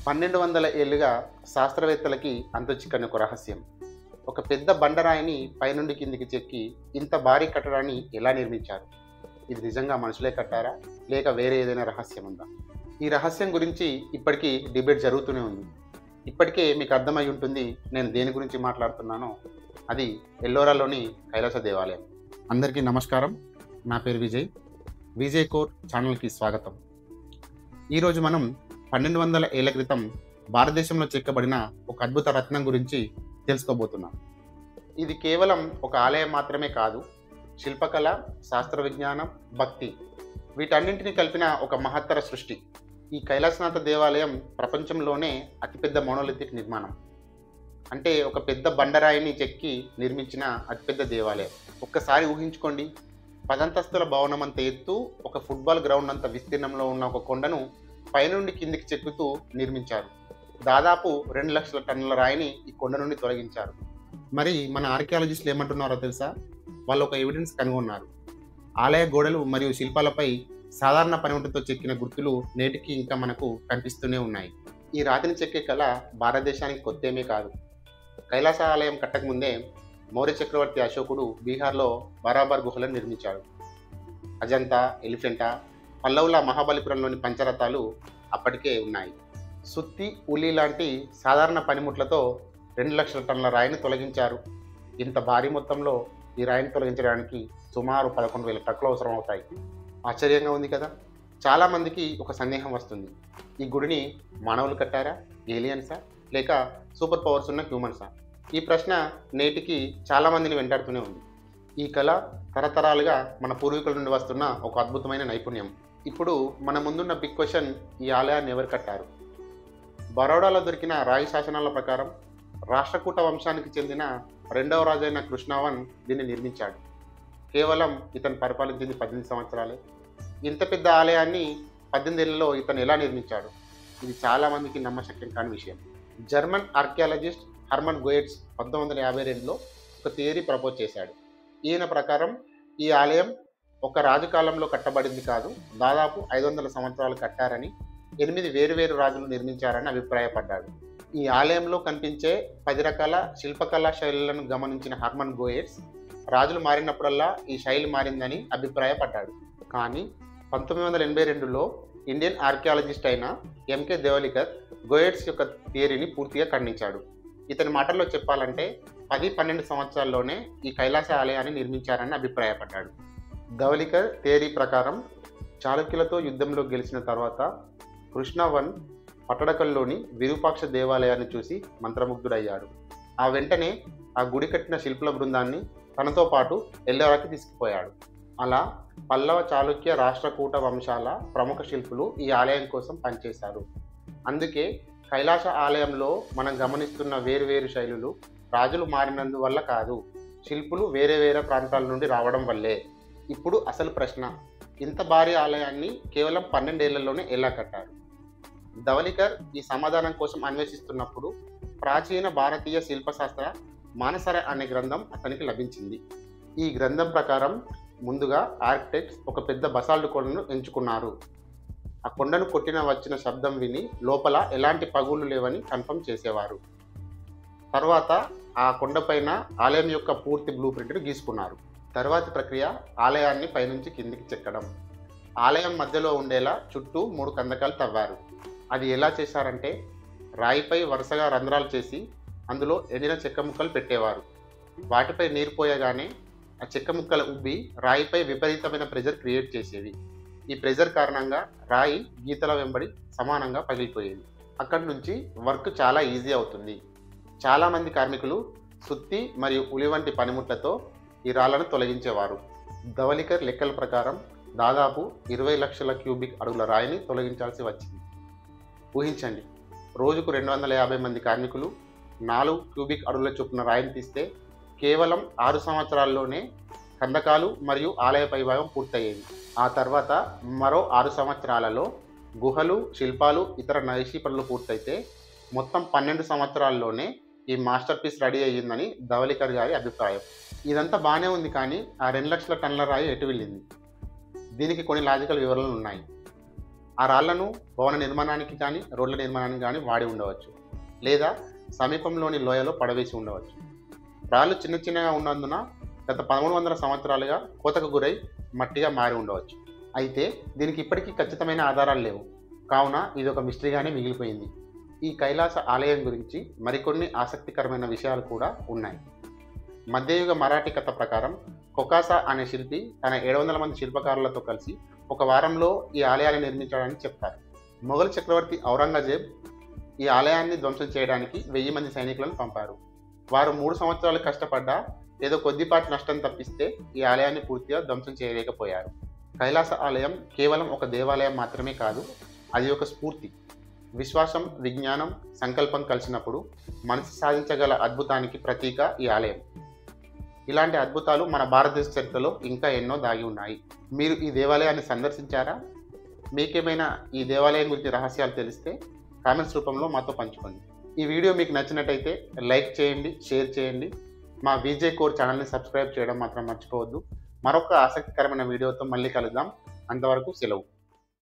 1200 ఏళ్లుగా శాస్త్రవేత్తలకి అంతుచిక్కని ఒక రహస్యం. ఒక పెద్ద బండరాయిని పైనుండి కిందికి చెక్కి ఇంత భారీ కట్టడాన్ని ఎలా నిర్మించారు? ఇది నిజంగా మనుషులే కట్టారా? లేక వేరే ఏదైనా రహస్యం ఉందా? ఈ రహస్యం గురించి ఇప్పటికీ డిబేట్ జరుగుతూనే ఉంది. ఇప్పటికే మీకు అర్థమై ఉంటుంది నేను దేని గురించి మాట్లాడుతున్నానో. అది ఎల్లోరాలోని కైలాస దేవాలయం. అందరికీ నమస్కారం. నా పేరు విజయ్. విజయ్ కోర్ ఛానల్కి స్వాగతం. ఈరోజు మనం 1200 ఏళ్ల క్రితం భారతదేశంలో చెక్కబడిన ఒక అద్భుత రత్నం గురించి తెలుసుకోబోతున్నాం. ఇది కేవలం ఒక ఆలయం మాత్రమే కాదు, శిల్పకళ, శాస్త్ర విజ్ఞానం, భక్తి వీటన్నింటినీ కలిపిన ఒక మహత్తర సృష్టి. ఈ కైలాసనాథ దేవాలయం ప్రపంచంలోనే అతిపెద్ద మోనోలిథిక్ నిర్మాణం. అంటే ఒక పెద్ద బండరాయిని చెక్కి నిర్మించిన అతిపెద్ద దేవాలయం. ఒక్కసారి ఊహించుకోండి, 10 అంతస్తుల భవనం అంత ఎత్తు, ఒక ఫుట్బాల్ గ్రౌండ్ అంత విస్తీర్ణంలో ఉన్న ఒక కొండను పైనుండి కిందికి చెక్కుతూ నిర్మించారు. దాదాపు 2 లక్షల టన్నుల రాయిని ఈ కొండ నుండి తొలగించారు. మరి మన ఆర్కియాలజిస్టులు ఏమంటున్నారో తెలుసా? వాళ్ళు ఒక ఎవిడెన్స్ కనుగొన్నారు. ఆలయ గోడలు మరియు శిల్పాలపై సాధారణ పనిముట్లతో చెక్కిన గుర్తులు నేటికి ఇంకా మనకు కనిపిస్తూనే ఉన్నాయి. ఈ రాతిని చెక్కే కళ భారతదేశానికి కొత్తేమీ కాదు. కైలాస ఆలయం కట్టకముందే మౌర్య చక్రవర్తి అశోకుడు బీహార్లో బారాబార్ గుహలను నిర్మించాడు. అజంతా, ఎలిఫెంటా, పల్లవుల మహాబలిపురంలోని పంచరథాలు అప్పటికే ఉన్నాయి. సుత్తి, ఉలి లాంటి సాధారణ పనిముట్లతో 2 లక్షల టన్నుల రాయిని తొలగించారు. ఇంత భారీ మొత్తంలో ఈ రాయిని తొలగించడానికి సుమారు 11,000 ట్రక్కులు అవసరం అవుతాయి. ఆశ్చర్యంగా ఉంది కదా? చాలామందికి ఒక సందేహం వస్తుంది. ఈ గుడిని మానవులు కట్టారా? ఏలియన్సా? లేక సూపర్ పవర్స్ ఉన్న హ్యూమన్సా? ఈ ప్రశ్న నేటికి చాలామందిని వెంటాడుతూనే ఉంది. ఈ కళ తరతరాలుగా మన పూర్వీకుల నుండి వస్తున్న ఒక అద్భుతమైన నైపుణ్యం. ఇప్పుడు మన ముందున్న బిగ్ క్వశ్చన్, ఈ ఆలయాన్ని ఎవరు కట్టారు? బరోడాలో దొరికిన రాయి శాసనాల ప్రకారం రాష్ట్రకూట వంశానికి చెందిన 2వ రాజైన కృష్ణవన్ దీన్ని నిర్మించాడు. కేవలం ఇతను పరిపాలించింది 18 సంవత్సరాలే. ఇంత పెద్ద ఆలయాన్ని 18 ఏళ్లలో ఇతను ఎలా నిర్మించాడు? ఇది చాలామందికి నమ్మశక్యం కాని విషయం. జర్మన్ ఆర్కియాలజిస్ట్ హర్మన్ గోయెట్స్ 1952లో ఒక థియరీ ప్రపోజ్ చేశాడు. ఈయన ప్రకారం ఈ ఆలయం ఒక రాజకాలంలో కట్టబడింది కాదు, దాదాపు 500 సంవత్సరాలు కట్టారని, 8 వేరువేరు రాజులు నిర్మించారని అభిప్రాయపడ్డాడు. ఈ ఆలయంలో కనిపించే 10 రకాల శిల్పకళా శైలులను గమనించిన హర్మన్ గోయెట్స్ రాజులు మారినప్పుడల్లా ఈ శైలి మారిందని అభిప్రాయపడ్డాడు. కానీ 1982లో ఇండియన్ ఆర్కియాలజిస్ట్ అయిన ఎంకే దేవలికర్ గోయెట్స్ యొక్క థియరీని పూర్తిగా ఖండించాడు. ఇతని మాటల్లో చెప్పాలంటే 10-12 సంవత్సరాల్లోనే ఈ కైలాస ఆలయాన్ని నిర్మించారని అభిప్రాయపడ్డాడు. ధవలికర్ థియరీ ప్రకారం చాళుక్యులతో యుద్ధంలో గెలిచిన తర్వాత కృష్ణవన్ పట్టడకల్లోని విరూపాక్ష దేవాలయాన్ని చూసి మంత్రముగ్ధుడయ్యాడు. ఆ వెంటనే ఆ గుడి కట్టిన శిల్పుల బృందాన్ని తనతో పాటు ఎల్లోరాకి తీసుకుపోయాడు. అలా పల్లవ, చాళుక్య, రాష్ట్రకూట వంశాల ప్రముఖ శిల్పులు ఈ ఆలయం కోసం పనిచేశారు. అందుకే కైలాస ఆలయంలో మనం గమనిస్తున్న వేరువేరు శైలులు రాజులు మారినందువల్ల కాదు, శిల్పులు వేరే వేరే ప్రాంతాల నుండి రావడం వల్లే. ఇప్పుడు అసలు ప్రశ్న, ఇంత భారీ ఆలయాన్ని కేవలం 12 ఏళ్లలోనే ఎలా కట్టారు? ధవలికర్ ఈ సమాధానం కోసం అన్వేషిస్తున్నప్పుడు ప్రాచీన భారతీయ శిల్పశాస్త్ర మానసర అనే గ్రంథం అతనికి లభించింది. ఈ గ్రంథం ప్రకారం ముందుగా ఆర్కిటెక్ట్స్ ఒక పెద్ద బసాల్ట్ కొండను ఎంచుకున్నారు. ఆ కొండను కొట్టిన వచ్చిన శబ్దం విని లోపల ఎలాంటి పగుళ్ళు లేవని కన్ఫర్మ్ చేసేవారు. తర్వాత ఆ కొండపైన ఆలయం యొక్క పూర్తి బ్లూ ప్రింట్ను గీసుకున్నారు. తర్వాతి ప్రక్రియ ఆలయాన్ని పైనుంచి కిందికి చెక్కడం. ఆలయం మధ్యలో ఉండేలా చుట్టూ 3 కందకాలు తవ్వారు. అది ఎలా చేశారంటే, రాయిపై వరుసగా రంధ్రాలు చేసి అందులో ఎండిన చెక్క ముక్కలు పెట్టేవారు. వాటిపై నీరు పోయగానే ఆ చెక్క ముక్కలు ఉబ్బి రాయిపై విపరీతమైన ప్రెజర్ క్రియేట్ చేసేవి. ఈ ప్రెజర్ కారణంగా రాయి గీతల వెంబడి సమానంగా పగిలిపోయేది. అక్కడి నుంచి వర్క్ చాలా ఈజీ అవుతుంది. చాలామంది కార్మికులు సుత్తి మరియు ఉలి వంటి పనిముట్లతో ఈ రాళ్లను తొలగించేవారు. ధవలికర్ లెక్కల ప్రకారం దాదాపు 20 లక్షల క్యూబిక్ అడుగుల రాయిని తొలగించాల్సి వచ్చింది. ఊహించండి, రోజుకు 250 మంది కార్మికులు 4 క్యూబిక్ అడుగుల చొప్పున రాయిని తీస్తే కేవలం 6 సంవత్సరాల్లోనే కందకాలు మరియు ఆలయ పైభాగం పూర్తయ్యేది. ఆ తర్వాత మరో 6 సంవత్సరాలలో గుహలు, శిల్పాలు, ఇతర నైషీ పనులు పూర్తయితే మొత్తం 12 సంవత్సరాల్లోనే ఈ మాస్టర్ పీస్ రెడీ అయ్యిందని ధవలికర్ గారి అభిప్రాయం. ఇదంతా బాగానే ఉంది, కానీ ఆ 2 లక్షల టన్నుల రాయి ఎటు వెళ్ళింది? దీనికి కొన్ని లాజికల్ వివరణలు ఉన్నాయి. ఆ రాళ్లను భవన నిర్మాణానికి కానీ రోడ్ల నిర్మాణానికి కానీ వాడి ఉండవచ్చు, లేదా సమీపంలోని లోయలో పడవేసి ఉండవచ్చు. రాళ్ళు చిన్న చిన్నగా ఉన్నందున గత 1300 సంవత్సరాలుగా కోతకు గురై మట్టిగా మారి ఉండవచ్చు. అయితే దీనికి ఇప్పటికీ ఖచ్చితమైన ఆధారాలు లేవు, కావున ఇది ఒక మిస్టరీగానే మిగిలిపోయింది. ఈ కైలాస ఆలయం గురించి మరికొన్ని ఆసక్తికరమైన విషయాలు కూడా ఉన్నాయి. మధ్యయుగ మరాఠీ కథ ప్రకారం కొకాసా అనే శిల్పి తన 700 మంది శిల్పకారులతో కలిసి ఒక వారంలో ఈ ఆలయాన్ని నిర్మించాడని చెప్తారు. మొఘల్ చక్రవర్తి ఔరంగజేబ్ ఈ ఆలయాన్ని ధ్వంసం చేయడానికి 1000 మంది సైనికులను పంపారు. వారు 3 సంవత్సరాలు కష్టపడ్డా ఏదో కొద్దిపాటి నష్టం తప్పిస్తే ఈ ఆలయాన్ని పూర్తిగా ధ్వంసం చేయలేకపోయారు. కైలాస ఆలయం కేవలం ఒక దేవాలయం మాత్రమే కాదు, అది ఒక స్ఫూర్తి. విశ్వాసం, విజ్ఞానం, సంకల్పం కలిసినప్పుడు మనిషి సాధించగల అద్భుతానికి ప్రతీక ఈ ఆలయం. ఇలాంటి అద్భుతాలు మన భారతదేశ చరిత్రలో ఇంకా ఎన్నో దాగి ఉన్నాయి. మీరు ఈ దేవాలయాన్ని సందర్శించారా? మీకేమైనా ఈ దేవాలయం గురించి రహస్యాలు తెలిస్తే కామెంట్స్ రూపంలో మాతో పంచుకోండి. ఈ వీడియో మీకు నచ్చినట్టయితే లైక్ చేయండి, షేర్ చేయండి. మా విజే కోర్ ఛానల్ని సబ్స్క్రైబ్ చేయడం మాత్రం మర్చిపోవద్దు. మరొక ఆసక్తికరమైన వీడియోతో మళ్ళీ కలుద్దాం. అంతవరకు సెలవు.